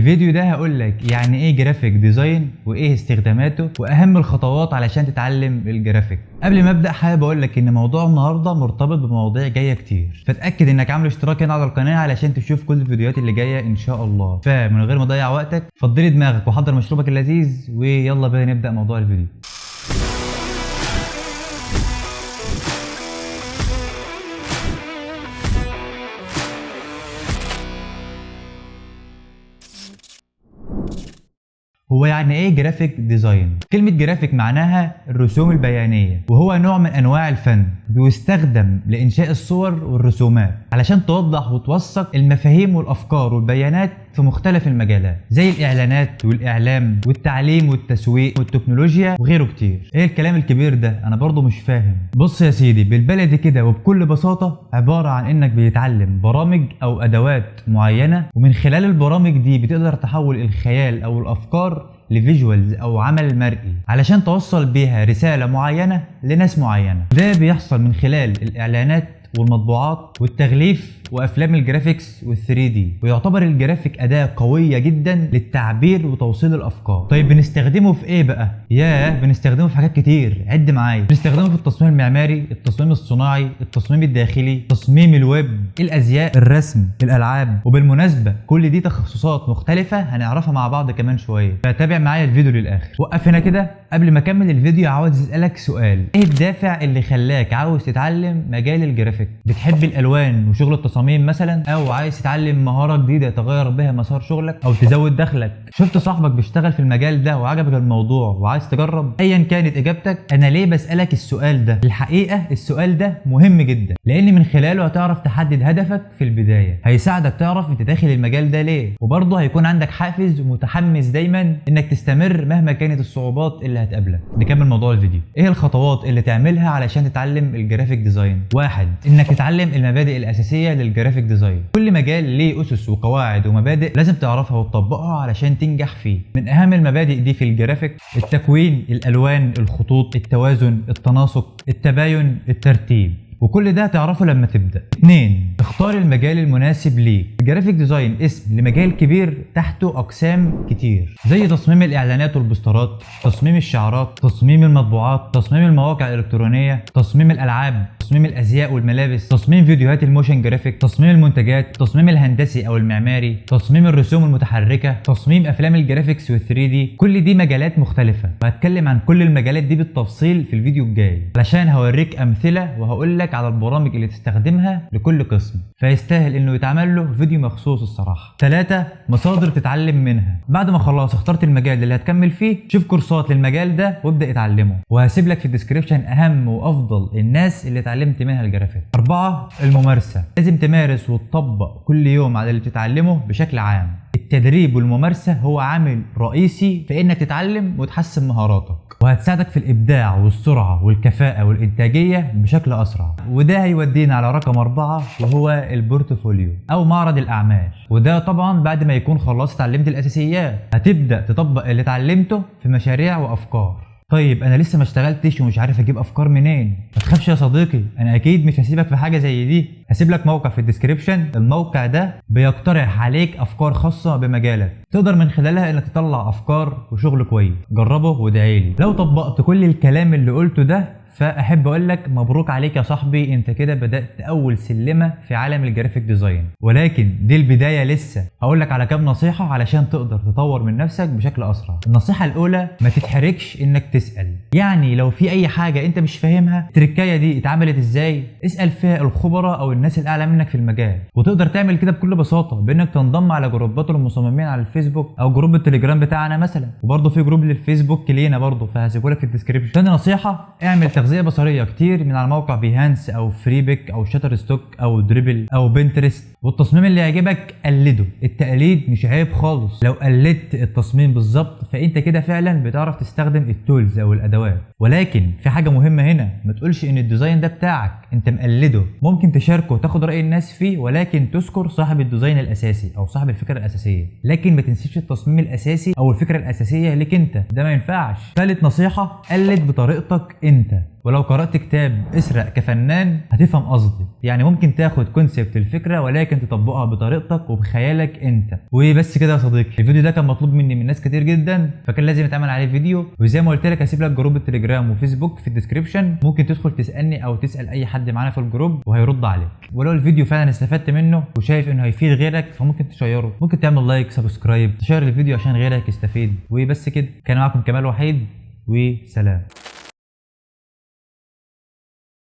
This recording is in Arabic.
الفيديو ده هقول لك يعني ايه جرافيك ديزاين وايه استخداماته واهم الخطوات علشان تتعلم الجرافيك. قبل ما ابدا حابب اقول لك ان موضوع النهارده مرتبط بمواضيع جايه كتير، فتاكد انك عامل اشتراك هنا على القناه علشان تشوف كل الفيديوهات اللي جايه ان شاء الله. فمن غير ما اضيع وقتك فضلي دماغك وحضر مشروبك اللذيذ ويلا بينا نبدا موضوع الفيديو. هو يعني ايه جرافيك ديزاين؟ كلمة جرافيك معناها الرسوم البيانية، وهو نوع من انواع الفن بيستخدم لانشاء الصور والرسومات علشان توضح وتوثق المفاهيم والافكار والبيانات في مختلف المجالات زي الاعلانات والاعلام والتعليم والتسويق والتكنولوجيا وغيره كتير. ايه الكلام الكبير ده؟ انا برضو مش فاهم. بص يا سيدي، بالبلدي كده وبكل بساطة عبارة عن انك بيتعلم برامج او ادوات معينة، ومن خلال البرامج دي بتقدر تحول الخيال او الافكار لفيجوالز او عمل مرئي علشان توصل بيها رسالة معينة لناس معينة. ده بيحصل من خلال الاعلانات والمطبوعات والتغليف وافلام الجرافيكس وال3 دي، ويعتبر الجرافيك اداة قوية جدا للتعبير وتوصيل الافكار. طيب بنستخدمه في ايه بقى؟ بنستخدمه في حاجات كتير، عد معايا. بنستخدمه في التصميم المعماري، التصميم الصناعي، التصميم الداخلي، تصميم الويب، الازياء، الرسم، الالعاب. وبالمناسبة كل دي تخصصات مختلفة هنعرفها مع بعض كمان شوية، فتابع معايا الفيديو للاخر. وقف هنا كده. قبل ما اكمل الفيديو عاوز اسالك سؤال: ايه الدافع اللي خلاك عاوز تتعلم مجال الجرافيك؟ بتحب الالوان وشغل التصاميم مثلا، او عايز تتعلم مهارة جديدة تغير بها مسار شغلك او تزود دخلك؟ شفت صاحبك بيشتغل في المجال ده وعجبك الموضوع وعايز تجرب؟ ايا كانت اجابتك، انا ليه بسالك السؤال ده؟ الحقيقة السؤال ده مهم جدا، لان من خلاله هتعرف تحدد هدفك في البداية، هيساعدك تعرف انت داخل المجال ده ليه، وبرضه هيكون عندك حافز ومتحمس دايما انك تستمر مهما كانت الصعوبات اللي هتقابلك. نكمل موضوع الفيديو. ايه الخطوات اللي تعملها علشان تتعلم الجرافيك ديزاين؟ 1. انك تتعلم المبادئ الاساسيه للجرافيك ديزاين. كل مجال ليه اسس وقواعد ومبادئ لازم تعرفها وتطبقها علشان تنجح فيه. من اهم المبادئ دي في الجرافيك التكوين، الالوان، الخطوط، التوازن، التناسق، التباين، الترتيب، وكل ده هتعرفه لما تبدأ. 2. اختار المجال المناسب ليك. الجرافيك ديزاين اسم لمجال كبير تحته أقسام كتير، زي تصميم الإعلانات والبوسترات، تصميم الشعارات، تصميم المطبوعات، تصميم المواقع الإلكترونية، تصميم الألعاب، تصميم الأزياء والملابس، تصميم فيديوهات الموشن جرافيك، تصميم المنتجات، تصميم الهندسي أو المعماري، تصميم الرسوم المتحركة، تصميم أفلام الجرافيكس وال3 دي. كل دي مجالات مختلفة، وهتكلم عن كل المجالات دي بالتفصيل في الفيديو الجاي علشان هوريك أمثلة وهقول لك على البرامج اللي تستخدمها لكل قسم، فيستاهل انه يتعمل له فيديو مخصوص الصراحه. 3. مصادر تتعلم منها. بعد ما خلاص اخترت المجال اللي هتكمل فيه، شوف كورسات للمجال ده وابدا اتعلمه، وهسيب لك في الديسكريبشن اهم وافضل الناس اللي اتعلمت منها الجرافيك. 4. الممارسه. لازم تمارس وتطبق كل يوم على اللي بتتعلمه بشكل عام. التدريب والممارسة هو عامل رئيسي في انك تتعلم وتحسن مهاراتك، وهتساعدك في الابداع والسرعة والكفاءة والانتاجية بشكل اسرع. وده هيودينا على رقم 4، وهو البورتفوليو او معرض الاعمال. وده طبعا بعد ما يكون خلاص اتعلمت الاساسيات، هتبدأ تطبق اللي اتعلمته في مشاريع وافكار. طيب انا لسه ما اشتغلتش ومش عارف اجيب افكار منين؟ ما تخافش يا صديقي، انا اكيد مش هسيبك في حاجه زي دي. هسيب لك موقع في الديسكريبشن. الموقع ده بيقترح عليك افكار خاصه بمجالك، تقدر من خلالها انك تطلع افكار وشغل كويس. جربه وادعيلي. لو طبقت كل الكلام اللي قلته ده، فاحب اقول لك مبروك عليك يا صاحبي، انت كده بدات اول سلمه في عالم الجرافيك ديزاين. ولكن دي البدايه لسه. هقول لك على كام نصيحه علشان تقدر تطور من نفسك بشكل اسرع. النصيحه الاولى: ما تتحركش انك تسال. يعني لو في اي حاجه انت مش فاهمها، التركايه دي اتعملت ازاي، اسال فيها الخبراء او الناس الاعلى منك في المجال. وتقدر تعمل كده بكل بساطه بانك تنضم على جروبات المصممين على الفيسبوك او جروب التليجرام بتاعنا مثلا، وبرضه في جروب للفيسبوك لينا برضه، فهسيبه لك في الديسكريبشن. تاني نصيحه: اعمل تغذيه بصريه كتير من على موقع بيهانس او فريبيك او شاتر ستوك او دريبل او بنترست، والتصميم اللي يعجبك قلده. التقليد مش عيب خالص، لو قلدت التصميم بالظبط فانت كده فعلا بتعرف تستخدم التولز او الادوات. ولكن في حاجه مهمه هنا، ما تقولش ان الديزاين ده بتاعك انت مقلده. ممكن تشاركه وتاخد راي الناس فيه، ولكن تذكر صاحب الديزاين الاساسي او صاحب الفكره الاساسيه، لكن ما تنسيش التصميم الاساسي او الفكره الاساسيه ليك انت، ده ما ينفعش. ثالث نصيحه: قلد بطريقتك انت. ولو قرأت كتاب اسرق كفنان هتفهم قصدي. يعني ممكن تاخد كونسيبت الفكرة ولكن تطبقها بطريقتك وبخيالك انت. وبس كده يا صديقي، الفيديو ده كان مطلوب مني من ناس كتير جدا، فكان لازم يتعمل عليه فيديو. وزي ما قلت لك هسيب لك جروب التليجرام وفيسبوك في الديسكريبشن، ممكن تدخل تسألني او تسأل اي حد معانا في الجروب وهيرد عليك. ولو الفيديو فعلا استفدت منه وشايف انه هيفيد غيرك فممكن تشيره، ممكن تعمل لايك سبسكرايب، تشير الفيديو عشان غيرك يستفيد. وبس كده، كان معاكم كمال وحيد وسلام.